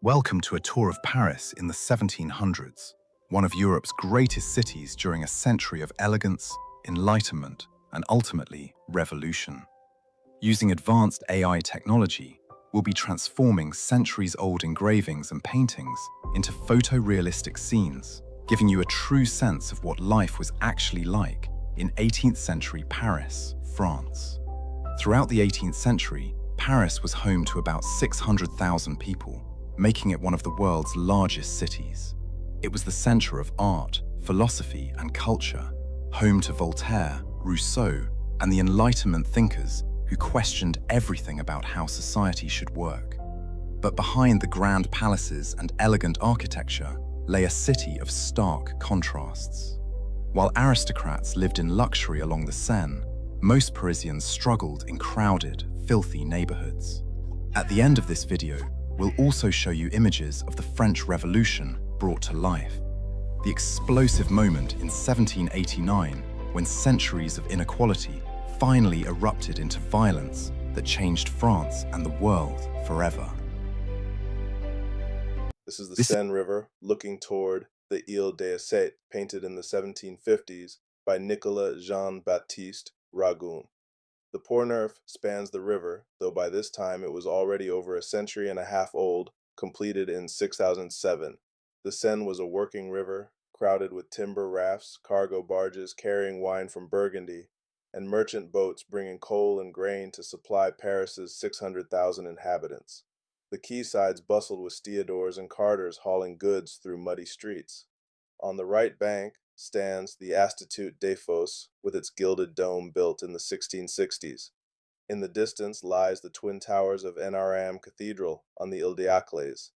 Welcome to a tour of Paris in the 1700s, one of Europe's greatest cities during a century of elegance, enlightenment, and ultimately revolution. Using advanced AI technology, we'll be transforming centuries-old engravings and paintings into photorealistic scenes, giving you a true sense of what life was actually like in 18th century Paris, France. Throughout the 18th century, Paris was home to about 600,000 people, making it one of the world's largest cities. It was the center of art, philosophy, and culture, home to Voltaire, Rousseau, and the Enlightenment thinkers who questioned everything about how society should work. But behind the grand palaces and elegant architecture lay a city of stark contrasts. While aristocrats lived in luxury along the Seine, most Parisians struggled in crowded, filthy neighborhoods. At the end of this video, we'll also show you images of the French Revolution brought to life. The explosive moment in 1789, when centuries of inequality finally erupted into violence that changed France and the world forever. This is the Seine River looking toward the Ile des Sept, painted in the 1750s by Nicolas Jean-Baptiste Ragon. The Pont Neuf spans the river, though by this time it was already over a century and a half old, completed in 6007. The Seine was a working river, crowded with timber rafts, cargo barges carrying wine from Burgundy, and merchant boats bringing coal and grain to supply Paris's 600,000 inhabitants. The quaysides bustled with stevedores and carters hauling goods through muddy streets. On the right bank stands the Institut des Fosses with its gilded dome built in the 1660s. In the distance lies the twin towers of NRM Cathedral on the Ile d'Aclès,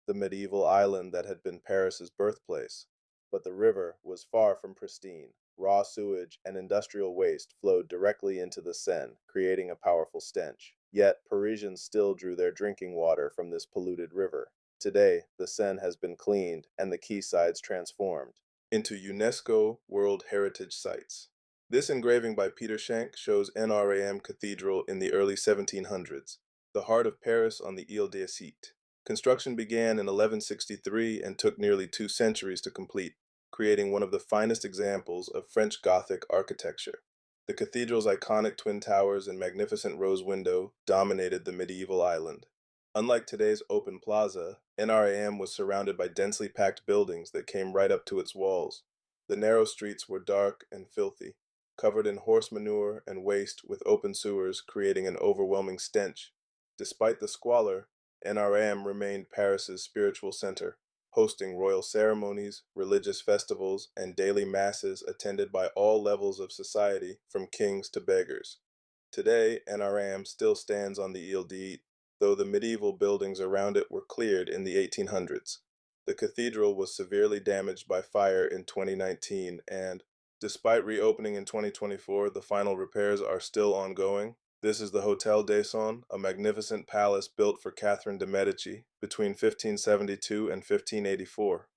the medieval island that had been Paris's birthplace. But the river was far from pristine. Raw sewage and industrial waste flowed directly into the Seine, creating a powerful stench. Yet Parisians still drew their drinking water from this polluted river. Today, the Seine has been cleaned and the quaysides transformed into UNESCO World Heritage Sites. This engraving by Peter Schenk shows NRAM Cathedral in the early 1700s, the heart of Paris on the Ile des Sept. Construction began in 1163 and took nearly 2 centuries to complete, creating one of the finest examples of French Gothic architecture. The cathedral's iconic twin towers and magnificent rose window dominated the medieval island. Unlike today's open plaza, NRAM was surrounded by densely packed buildings that came right up to its walls. The narrow streets were dark and filthy, covered in horse manure and waste with open sewers creating an overwhelming stench. Despite the squalor, NRAM remained Paris's spiritual center, hosting royal ceremonies, religious festivals, and daily masses attended by all levels of society, from kings to beggars. Today, NRAM still stands on the Ile d'It, though the medieval buildings around it were cleared in the 1800s. The cathedral was severely damaged by fire in 2019, and, despite reopening in 2024, the final repairs are still ongoing. This is the Hotel des Sons, a magnificent palace built for Catherine de' Medici between 1572 and 1584.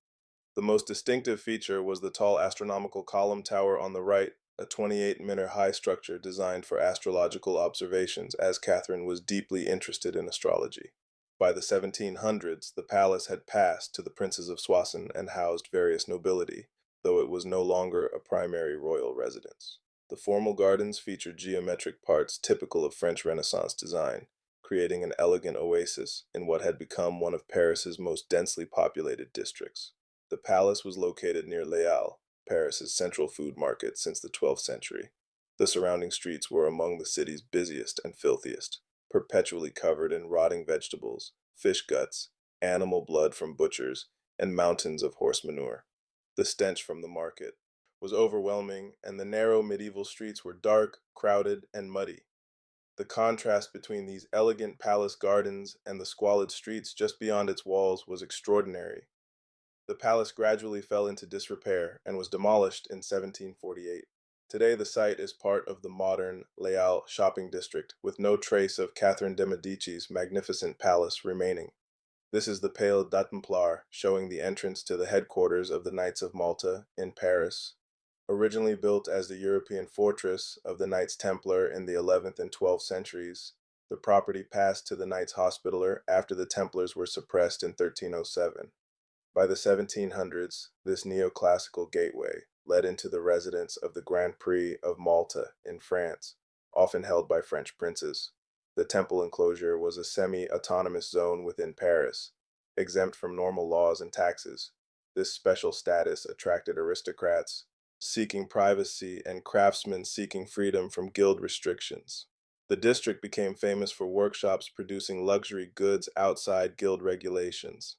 The most distinctive feature was the tall astronomical column tower on the right, a 28-meter high structure designed for astrological observations, as Catherine was deeply interested in astrology. By the 1700s, the palace had passed to the princes of Soissons and housed various nobility, though it was no longer a primary royal residence. The formal gardens featured geometric parts typical of French Renaissance design, creating an elegant oasis in what had become one of Paris's most densely populated districts. The palace was located near Les Halles, Paris's central food market since the 12th century. The surrounding streets were among the city's busiest and filthiest, perpetually covered in rotting vegetables, fish guts, animal blood from butchers, and mountains of horse manure. The stench from the market was overwhelming, and the narrow medieval streets were dark, crowded, and muddy. The contrast between these elegant palace gardens and the squalid streets just beyond its walls was extraordinary. The palace gradually fell into disrepair and was demolished in 1748. Today, the site is part of the modern Les Halles shopping district, with no trace of Catherine de' Medici's magnificent palace remaining. This is the Palais des Templiers, showing the entrance to the headquarters of the Knights of Malta in Paris. Originally built as the European fortress of the Knights Templar in the 11th and 12th centuries, The property passed to the Knights Hospitaller after the Templars were suppressed in 1307. By the 1700s, this neoclassical gateway led into the residence of the Grand Prix of Malta in France, often held by French princes. The temple enclosure was a semi-autonomous zone within Paris, exempt from normal laws and taxes. This special status attracted aristocrats seeking privacy and craftsmen seeking freedom from guild restrictions. The district became famous for workshops producing luxury goods outside guild regulations.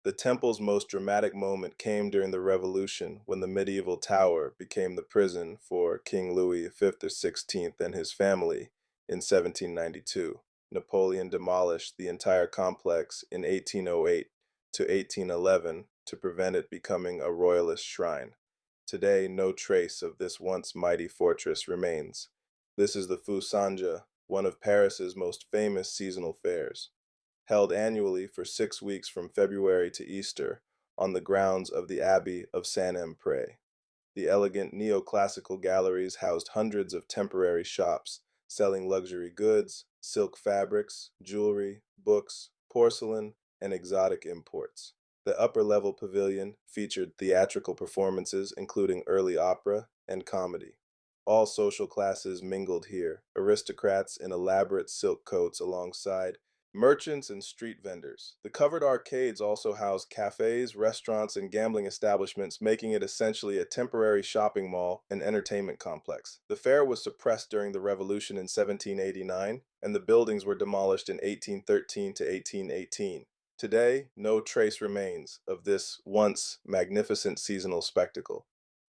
The temple's most dramatic moment came during the Revolution when the medieval tower became the prison for King Louis V or XVI and his family in 1792. Napoleon demolished the entire complex in 1808 to 1811 to prevent it becoming a royalist shrine. Today, no trace of this once mighty fortress remains. This is the Feu Sanja, one of Paris's most famous seasonal fairs, held annually for 6 weeks from February to Easter on the grounds of the Abbey of Saint-Empre. The elegant neoclassical galleries housed hundreds of temporary shops selling luxury goods, silk fabrics, jewelry, books, porcelain, and exotic imports. The upper-level pavilion featured theatrical performances including early opera and comedy. All social classes mingled here, aristocrats in elaborate silk coats alongside merchants and street vendors. The covered arcades also housed cafes, restaurants, and gambling establishments, making it essentially a temporary shopping mall and entertainment complex. The fair was suppressed during the Revolution in 1789, and the buildings were demolished in 1813 to 1818. Today, no trace remains of this once magnificent seasonal spectacle.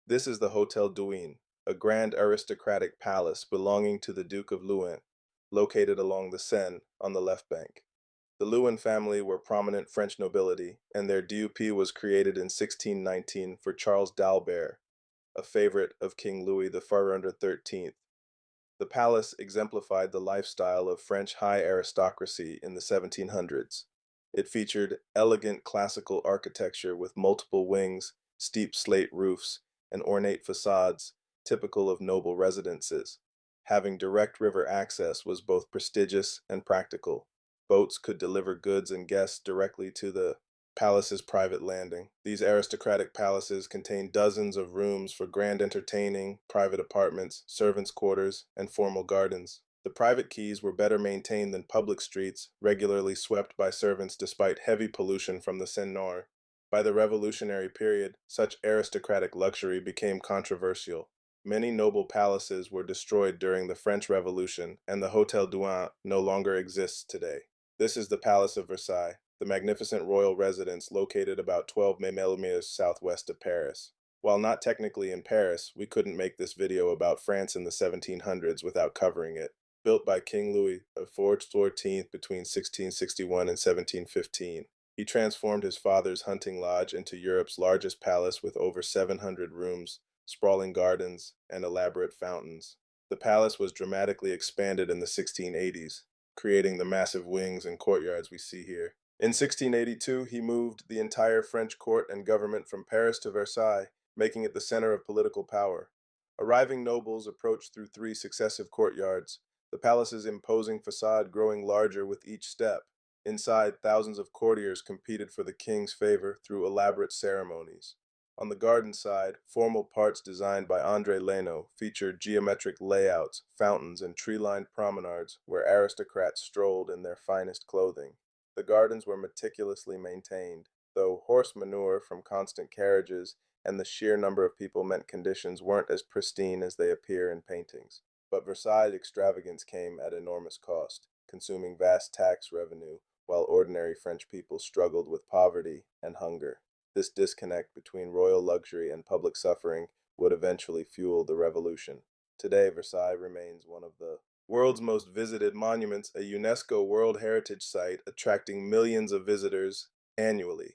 This is the Hotel Douin, a grand aristocratic palace belonging to the Duke of Louvain, located along the Seine on the left bank. The Louvain family were prominent French nobility, and their DUP was created in 1619 for Charles d'Albert, a favorite of King Louis the Farunder XIII. The palace exemplified the lifestyle of French high aristocracy in the 1700s. It featured elegant classical architecture with multiple wings, steep slate roofs, and ornate facades typical of noble residences. Having direct river access was both prestigious and practical. Boats could deliver goods and guests directly to the palace's private landing. These aristocratic palaces contained dozens of rooms for grand entertaining, private apartments, servants' quarters, and formal gardens. The private quays were better maintained than public streets, regularly swept by servants despite heavy pollution from the Seine. By the Revolutionary period, such aristocratic luxury became controversial. Many noble palaces were destroyed during the French Revolution, and the Hôtel Douin no longer exists today. This is the Palace of Versailles, the magnificent royal residence located about 12 miles southwest of Paris. While not technically in Paris, we couldn't make this video about France in the 1700s without covering it. Built by King Louis XIV between 1661 and 1715. He transformed his father's hunting lodge into Europe's largest palace with over 700 rooms, sprawling gardens, and elaborate fountains. The palace was dramatically expanded in the 1680s, creating the massive wings and courtyards we see here. In 1682, he moved the entire French court and government from Paris to Versailles, making it the center of political power. Arriving nobles approached through 3 successive courtyards, the palace's imposing facade growing larger with each step. Inside, thousands of courtiers competed for the king's favor through elaborate ceremonies. On the garden side, formal parts designed by André Leno featured geometric layouts, fountains, and tree-lined promenades where aristocrats strolled in their finest clothing. The gardens were meticulously maintained, though horse manure from constant carriages and the sheer number of people meant conditions weren't as pristine as they appear in paintings. But Versailles' extravagance came at enormous cost, consuming vast tax revenue, while ordinary French people struggled with poverty and hunger. This disconnect between royal luxury and public suffering would eventually fuel the revolution. Today, Versailles remains one of the world's most visited monuments, a UNESCO World Heritage Site attracting millions of visitors annually.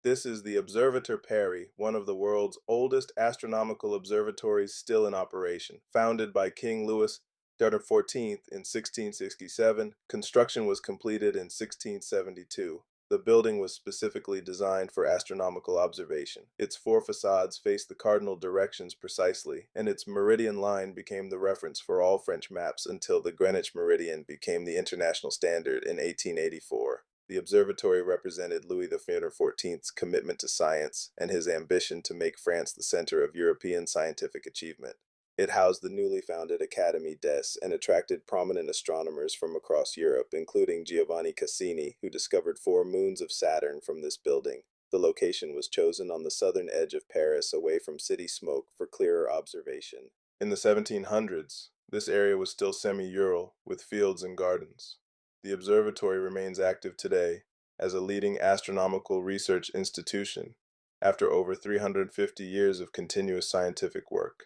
This is the Observatoire Paris, one of the world's oldest astronomical observatories still in operation. Founded by King Louis XIV in 1667, construction was completed in 1672. The building was specifically designed for astronomical observation. Its four facades faced the cardinal directions precisely, and its meridian line became the reference for all French maps until the Greenwich meridian became the international standard in 1884. The observatory represented Louis XIV's commitment to science and his ambition to make France the center of European scientific achievement. It housed the newly founded Académie des and attracted prominent astronomers from across Europe, including Giovanni Cassini, who discovered four moons of Saturn from this building. The location was chosen on the southern edge of Paris, away from city smoke, for clearer observation. In the 1700s, this area was still semi-rural, with fields and gardens. The observatory remains active today as a leading astronomical research institution after over 350 years of continuous scientific work.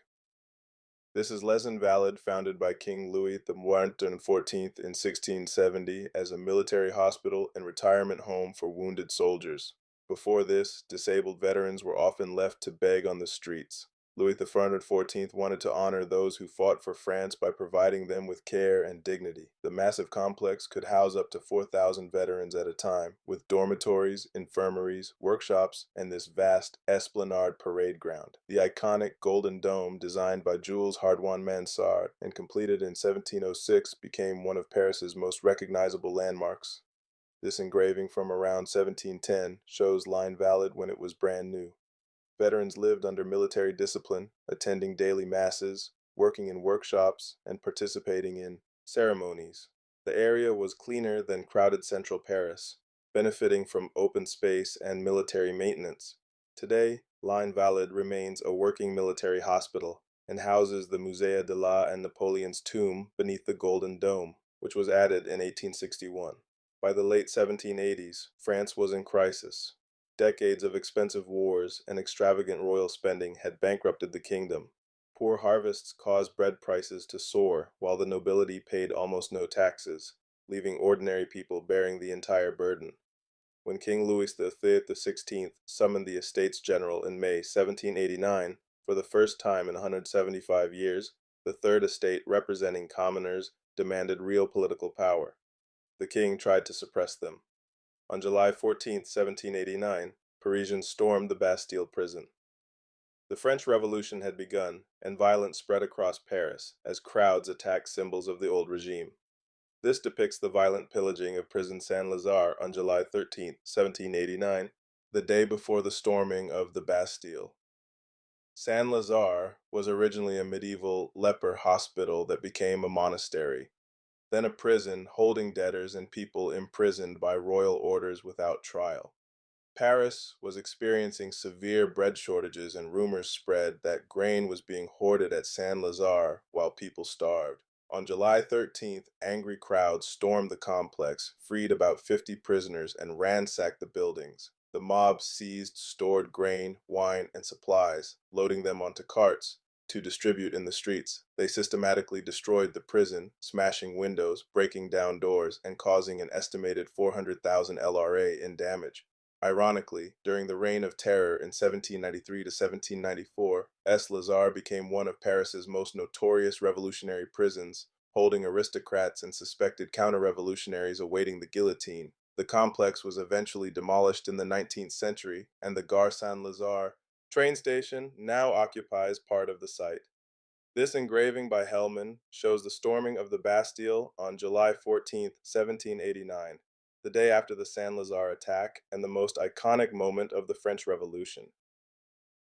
This is Les Invalides, founded by King Louis XIV in 1670 as a military hospital and retirement home for wounded soldiers. Before this, disabled veterans were often left to beg on the streets. Louis XIV wanted to honor those who fought for France by providing them with care and dignity. The massive complex could house up to 4,000 veterans at a time, with dormitories, infirmaries, workshops, and this vast esplanade parade ground. The iconic Golden Dome, designed by Jules Hardouin Mansart and completed in 1706, became one of Paris's most recognizable landmarks. This engraving from around 1710 shows Line Valid when it was brand new. Veterans lived under military discipline, attending daily masses, working in workshops, and participating in ceremonies. The area was cleaner than crowded central Paris, benefiting from open space and military maintenance. Today, Line Valid remains a working military hospital and houses the Musée de l'Art and Napoleon's tomb beneath the Golden Dome, which was added in 1861. By the late 1780s, France was in crisis. Decades of expensive wars and extravagant royal spending had bankrupted the kingdom. Poor harvests caused bread prices to soar, while the nobility paid almost no taxes, leaving ordinary people bearing the entire burden. When King Louis XVI summoned the Estates General in May 1789, for the first time in 175 years, the Third Estate, representing commoners, demanded real political power. The king tried to suppress them. On July 14, 1789, Parisians stormed the Bastille prison. The French Revolution had begun, and violence spread across Paris as crowds attacked symbols of the old regime. This depicts the violent pillaging of prison Saint-Lazare on July 13, 1789, the day before the storming of the Bastille. Saint-Lazare was originally a medieval leper hospital that became a monastery, then a prison holding debtors and people imprisoned by royal orders without trial. Paris was experiencing severe bread shortages, and rumors spread that grain was being hoarded at Saint-Lazare while people starved. On July 13th, angry crowds stormed the complex, freed about 50 prisoners, and ransacked the buildings. The mob seized stored grain, wine, and supplies, loading them onto carts to distribute in the streets. They systematically destroyed the prison, smashing windows, breaking down doors, and causing an estimated 400,000 LRA in damage. Ironically, during the Reign of Terror in 1793 to 1794, Lazare became one of Paris's most notorious revolutionary prisons, holding aristocrats and suspected counter-revolutionaries awaiting the guillotine. The complex was eventually demolished in the 19th century, and the Gare Saint-Lazare train station now occupies part of the site. This engraving by Hellman shows the storming of the Bastille on July 14, 1789, the day after the Saint-Lazare attack and the most iconic moment of the French Revolution.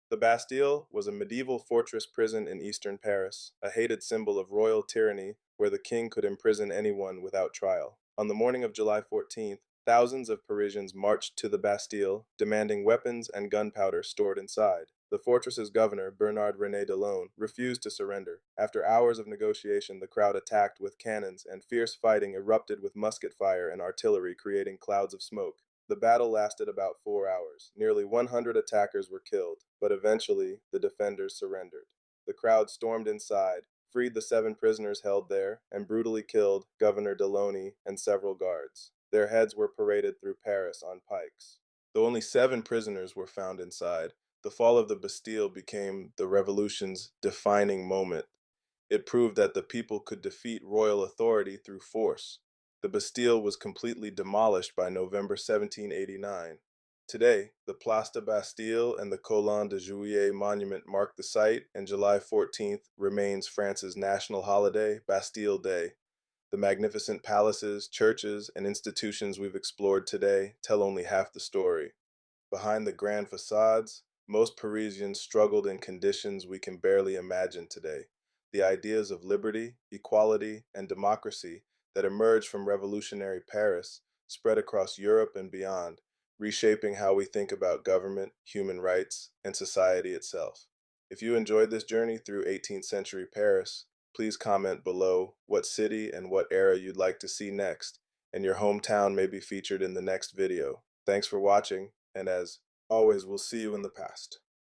The Bastille was a medieval fortress prison in eastern Paris, a hated symbol of royal tyranny where the king could imprison anyone without trial. On the morning of July 14th, thousands of Parisians marched to the Bastille, demanding weapons and gunpowder stored inside. The fortress's governor, Bernard-René Delone, refused to surrender. After hours of negotiation, the crowd attacked with cannons, and fierce fighting erupted with musket fire and artillery, creating clouds of smoke. The battle lasted about 4 hours. Nearly 100 attackers were killed, but eventually the defenders surrendered. The crowd stormed inside, freed the 7 prisoners held there, and brutally killed Governor Delony and several guards. Their heads were paraded through Paris on pikes. Though only 7 prisoners were found inside, the fall of the Bastille became the revolution's defining moment. It proved that the people could defeat royal authority through force. The Bastille was completely demolished by November 1789. Today, the Place de Bastille and the Colonne de Juillet monument mark the site, and July 14th remains France's national holiday, Bastille Day. The magnificent palaces, churches, and institutions we've explored today tell only half the story. Behind the grand facades, most Parisians struggled in conditions we can barely imagine today. The ideas of liberty, equality, and democracy that emerged from revolutionary Paris spread across Europe and beyond, reshaping how we think about government, human rights, and society itself. If you enjoyed this journey through 18th century Paris, please comment below what city and what era you'd like to see next, and your hometown may be featured in the next video. Thanks for watching, and as always, we'll see you in the past.